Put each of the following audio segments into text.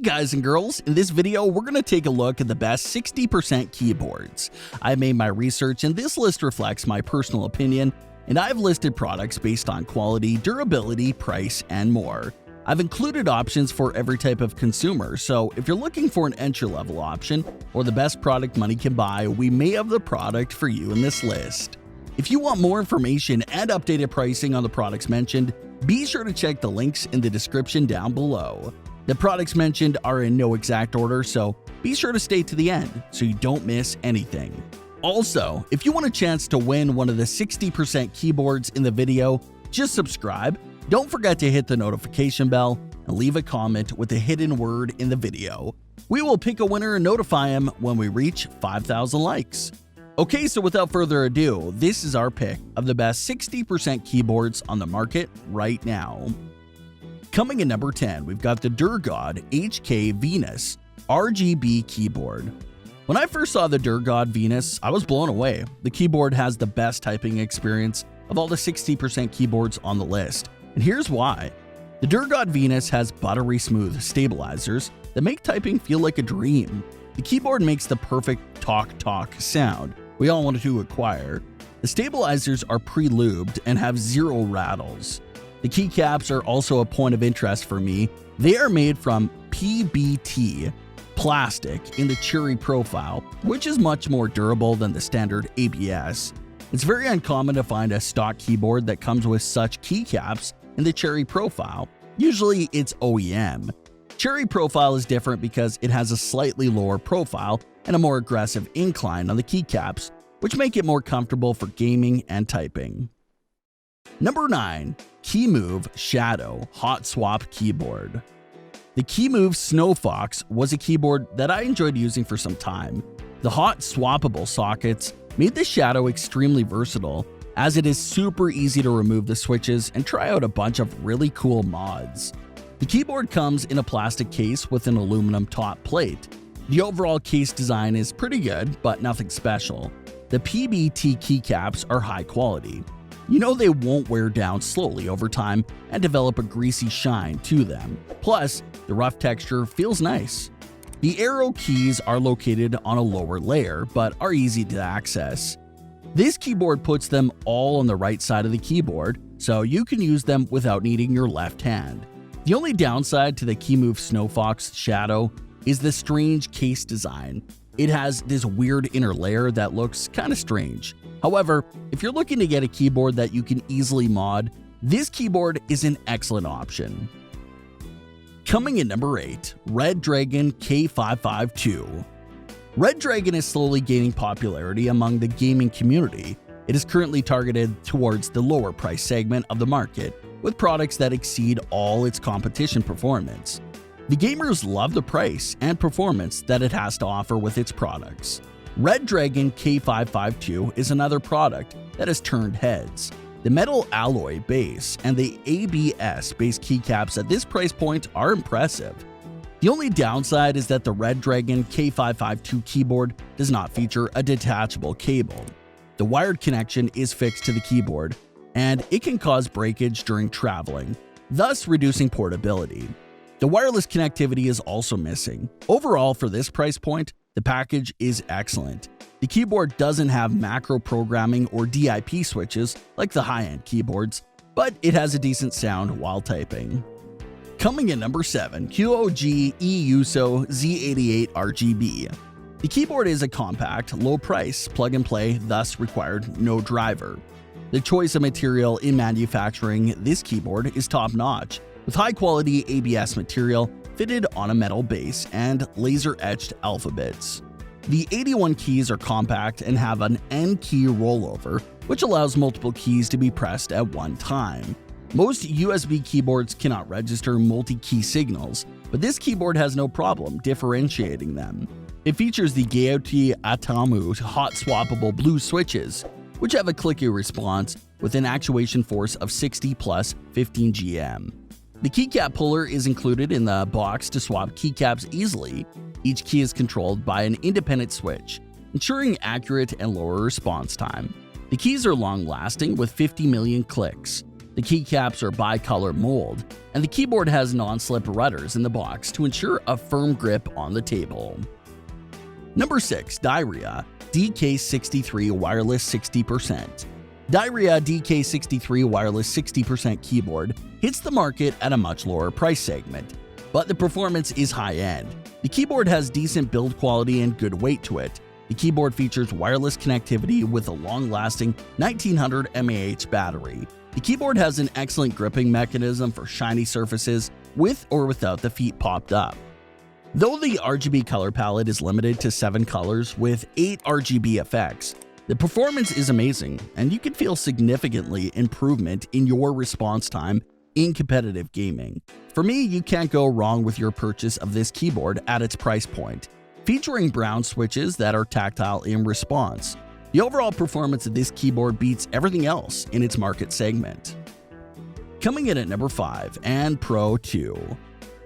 guys and girls, in this video we're going to take a look at the best 60% keyboards. I made my research and this list reflects my personal opinion, and I've listed products based on quality, durability, price, and more. I've included options for every type of consumer, so if you're looking for an entry-level option or the best product money can buy, we may have the product for you in this list. If you want more information and updated pricing on the products mentioned, be sure to check the links in the description down below. The products mentioned are in no exact order, so be sure to stay to the end so you don't miss anything. Also, if you want a chance to win one of the 60% keyboards in the video, just subscribe. Don't forget to hit the notification bell and leave a comment with the hidden word in the video. We will pick a winner and notify him when we reach 5,000 likes. Okay, so without further ado, this is our pick of the best 60% keyboards on the market right now. Coming in number 10, we've got the Durgod HK Venus RGB keyboard. When I first saw the Durgod Venus, I was blown away. The keyboard has the best typing experience of all the 60% keyboards on the list, and here's why. The Durgod Venus has buttery smooth stabilizers that make typing feel like a dream. The keyboard makes the perfect talk sound we all wanted to acquire. The stabilizers are pre-lubed and have zero rattles. The keycaps are also a point of interest for me. They are made from PBT plastic in the cherry profile, which is much more durable than the standard ABS. It's very uncommon to find a stock keyboard that comes with such keycaps in the cherry profile. Usually it's OEM. Cherry profile is different because it has a slightly lower profile and a more aggressive incline on the keycaps, which make it more comfortable for gaming and typing. Number 9. Keymove Shadow Hot Swap Keyboard. The Keymove Snowfox was a keyboard that I enjoyed using for some time. The hot swappable sockets made the Shadow extremely versatile, as it is super easy to remove the switches and try out a bunch of really cool mods. The keyboard comes in a plastic case with an aluminum top plate. The overall case design is pretty good, but nothing special. The PBT keycaps are high quality. You know they won't wear down slowly over time and develop a greasy shine to them. Plus, the rough texture feels nice. The arrow keys are located on a lower layer, but are easy to access. This keyboard puts them all on the right side of the keyboard, so you can use them without needing your left hand. The only downside to the Keymove Snowfox Shadow is the strange case design. It has this weird inner layer that looks kinda strange. However, if you're looking to get a keyboard that you can easily mod, this keyboard is an excellent option. Coming in number 8, Dragon K552. Dragon is slowly gaining popularity among the gaming community. It is currently targeted towards the lower price segment of the market, with products that exceed all its competition performance. The gamers love the price and performance that it has to offer with its products. Dragon K552 is another product that has turned heads. The metal alloy base and the ABS-based keycaps at this price point are impressive. The only downside is that the Dragon K552 keyboard does not feature a detachable cable. The wired connection is fixed to the keyboard, and it can cause breakage during traveling, thus reducing portability. The wireless connectivity is also missing. Overall, for this price point, the package is excellent. The keyboard doesn't have macro programming or DIP switches like the high-end keyboards, but it has a decent sound while typing. Coming in number 7, QOG Euso Z88 RGB. The keyboard is a compact, low-price plug-and-play, thus required no driver. The choice of material in manufacturing this keyboard is top-notch, with high-quality ABS material fitted on a metal base and laser-etched alphabets. The 81 keys are compact and have an N-key rollover, which allows multiple keys to be pressed at one time. Most USB keyboards cannot register multi-key signals, but this keyboard has no problem differentiating them. It features the Gaotti Atamu hot swappable blue switches, which have a clicky response with an actuation force of 60 plus 15 GM. The keycap puller is included in the box to swap keycaps easily. Each key is controlled by an independent switch, ensuring accurate and lower response time. The keys are long-lasting with 50 million clicks. The keycaps are bicolor mold, and the keyboard has non-slip rudders in the box to ensure a firm grip on the table. Number 6. Diarrhea DK63 Wireless 60%. Diarrhea DK63 Wireless 60% keyboard hits the market at a much lower price segment, but the performance is high-end. The keyboard has decent build quality and good weight to it. The keyboard features wireless connectivity with a long-lasting 1900 mAh battery. The keyboard has an excellent gripping mechanism for shiny surfaces with or without the feet popped up. Though the RGB color palette is limited to 7 colors with 8 RGB effects, the performance is amazing, and you can feel significantly improvement in your response time in competitive gaming. For me, you can't go wrong with your purchase of this keyboard at its price point. Featuring brown switches that are tactile in response, the overall performance of this keyboard beats everything else in its market segment. Coming in at number 5, And Pro 2.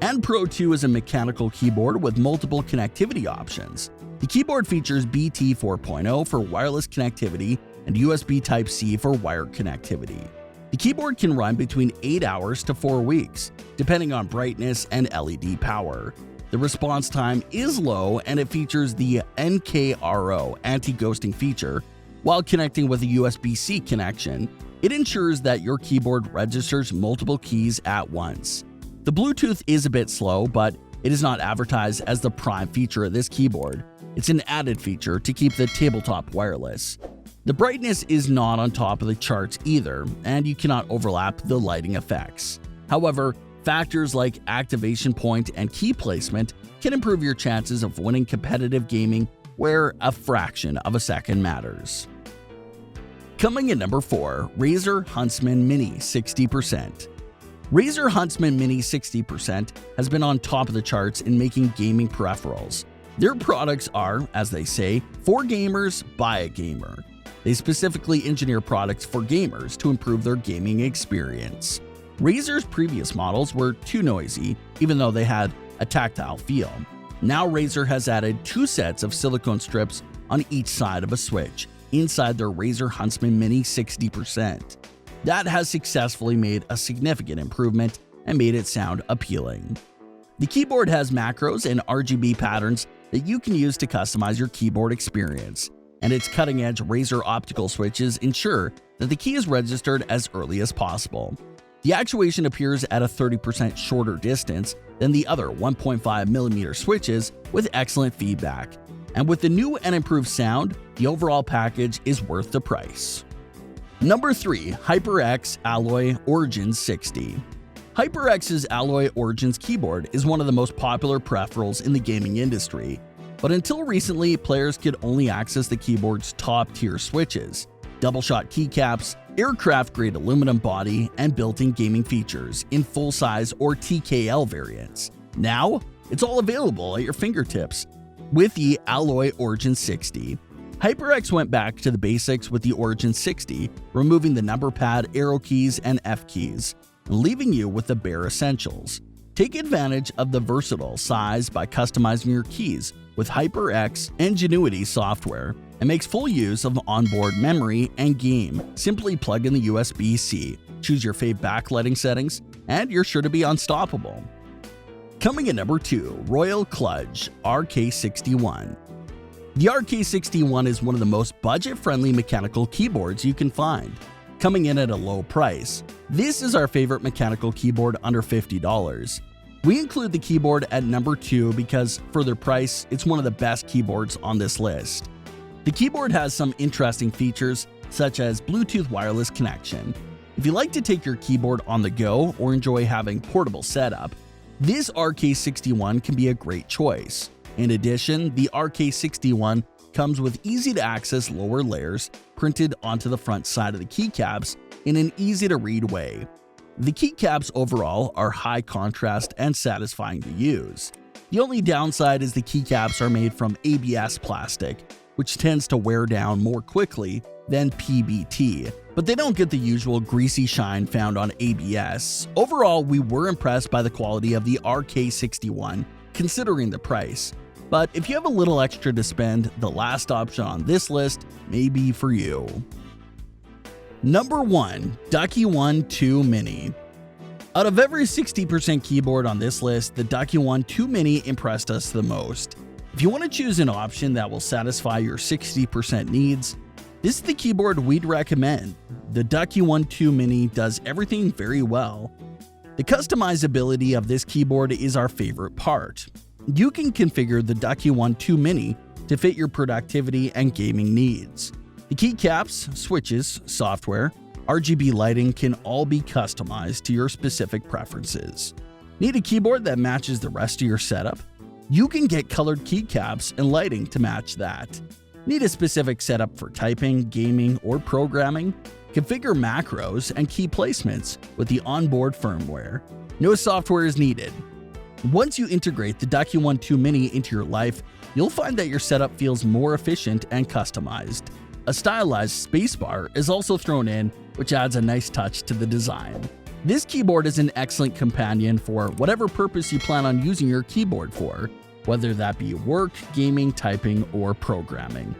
And Pro 2 is a mechanical keyboard with multiple connectivity options. The keyboard features BT 4.0 for wireless connectivity and USB Type-C for wired connectivity. The keyboard can run between 8 hours to 4 weeks, depending on brightness and LED power. The response time is low, and it features the NKRO anti-ghosting feature. While connecting with a USB-C connection, it ensures that your keyboard registers multiple keys at once. The Bluetooth is a bit slow, but it is not advertised as the prime feature of this keyboard. It's an added feature to keep the tabletop wireless. The brightness is not on top of the charts either, and you cannot overlap the lighting effects. However, factors like activation point and key placement can improve your chances of winning competitive gaming where a fraction of a second matters. Coming in number 4, Razer Huntsman Mini 60%. Razer Huntsman Mini 60% has been on top of the charts in making gaming peripherals. Their products are, as they say, for gamers by a gamer. They specifically engineer products for gamers to improve their gaming experience. Razer's previous models were too noisy, even though they had a tactile feel. Now Razer has added 2 sets of silicone strips on each side of a switch inside their Razer Huntsman Mini 60%. That has successfully made a significant improvement and made it sound appealing. The keyboard has macros and RGB patterns that you can use to customize your keyboard experience, and its cutting-edge Razer optical switches ensure that the key is registered as early as possible. The actuation appears at a 30% shorter distance than the other 1.5mm switches with excellent feedback. And with the new and improved sound, the overall package is worth the price. Number 3. HyperX Alloy Origins 60. HyperX's Alloy Origins keyboard is one of the most popular peripherals in the gaming industry, but until recently, players could only access the keyboard's top-tier switches, double-shot keycaps, aircraft-grade aluminum body, and built-in gaming features in full-size or TKL variants. Now, it's all available at your fingertips with the Alloy Origins 60. HyperX went back to the basics with the Origins 60, removing the number pad, arrow keys, and F keys, leaving you with the bare essentials. Take advantage of the versatile size by customizing your keys with HyperX Ingenuity software, and makes full use of onboard memory and game. Simply plug in the USB-C, choose your fave backlighting settings, and you're sure to be unstoppable. Coming in number 2, Royal Kludge RK61. The RK61 is one of the most budget-friendly mechanical keyboards you can find, coming in at a low price. This is our favorite mechanical keyboard under $50. We include the keyboard at number 2 because, for their price, it's one of the best keyboards on this list. The keyboard has some interesting features, such as Bluetooth wireless connection. If you like to take your keyboard on the go or enjoy having portable setup, this RK61 can be a great choice. In addition, the RK61 comes with easy-to-access lower layers printed onto the front side of the keycaps in an easy-to-read way. The keycaps overall are high contrast and satisfying to use. The only downside is the keycaps are made from ABS plastic, which tends to wear down more quickly than PBT, but they don't get the usual greasy shine found on ABS. Overall, we were impressed by the quality of the RK61, considering the price. But if you have a little extra to spend, the last option on this list may be for you. Number 1. Ducky 1-2 Mini. Out of every 60% keyboard on this list, the Ducky 1-2 Mini impressed us the most. If you want to choose an option that will satisfy your 60% needs, this is the keyboard we'd recommend. The Ducky 1-2 Mini does everything very well. The customizability of this keyboard is our favorite part. You can configure the Ducky 1-2 Mini to fit your productivity and gaming needs. The keycaps, switches, software, RGB lighting can all be customized to your specific preferences. Need a keyboard that matches the rest of your setup? You can get colored keycaps and lighting to match that. Need a specific setup for typing, gaming, or programming? Configure macros and key placements with the onboard firmware. No software is needed. Once you integrate the Ducky 1-2 Mini into your life, you'll find that your setup feels more efficient and customized. A stylized spacebar is also thrown in, which adds a nice touch to the design. This keyboard is an excellent companion for whatever purpose you plan on using your keyboard for, whether that be work, gaming, typing, or programming.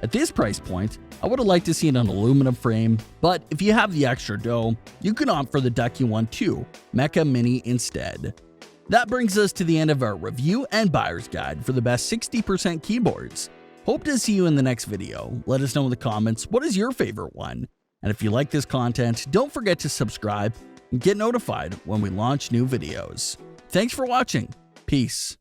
At this price point, I would have liked to see an aluminum frame, but if you have the extra dough, you can opt for the Ducky 1-2 Mecha Mini instead. That brings us to the end of our review and buyer's guide for the best 60% keyboards. Hope to see you in the next video. Let us know in the comments what is your favorite one. And if you like this content, don't forget to subscribe and get notified when we launch new videos. Thanks for watching. Peace.